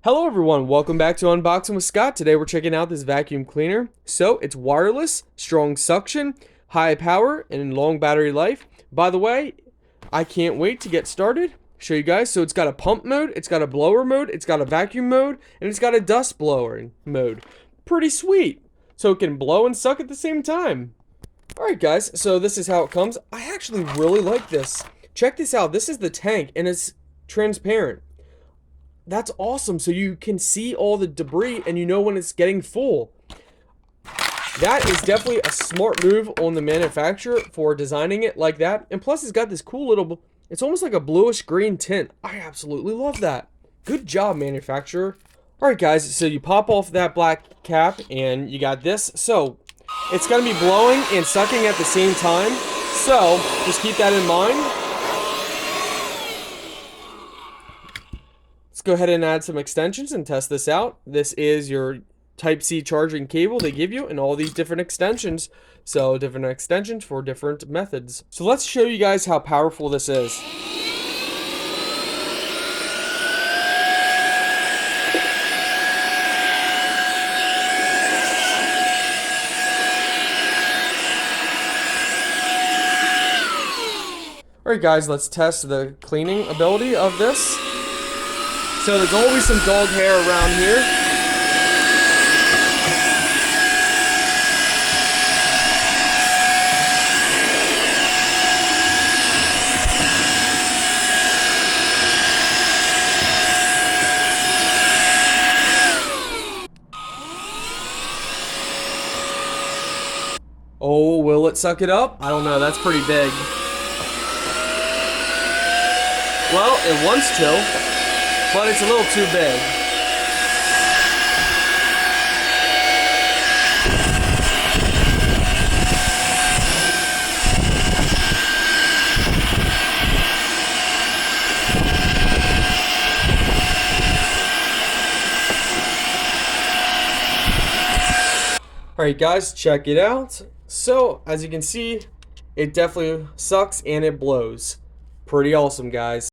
Hello everyone, welcome back to Unboxing with Scott. Today we're checking out this vacuum cleaner. So it's wireless, strong suction, high power, and long battery life. By the way, I can't wait to get started. Show you guys. So it's got a pump mode, it's got a blower mode, it's got a vacuum mode, and it's got a dust blower mode. Pretty sweet. So it can blow and suck at the same time. Alright guys, so this is how it comes. I actually really like this. Check this out. This is the tank and it's transparent. That's awesome, so you can see all the debris and you know when it's getting full. That is definitely a smart move on the manufacturer for designing it like that. And plus it's got this cool little, it's almost like a bluish green tint. I absolutely love that. Good job, manufacturer. Alright guys, so you pop off that black cap and you got this. So it's going to be blowing and sucking at the same time. So just keep that in mind. Let's go ahead and add some extensions and test this out. This is your Type-C charging cable they give you and all these different extensions. So different extensions for different methods. So let's show you guys how powerful this is. Alright guys, let's test the cleaning ability of this. So there's always some dog hair around here. Oh, will it suck it up? I don't know, that's pretty big. Well, it wants to. But it's a little too big. Alright guys, check it out. So, as you can see, it definitely sucks and it blows. Pretty awesome, guys.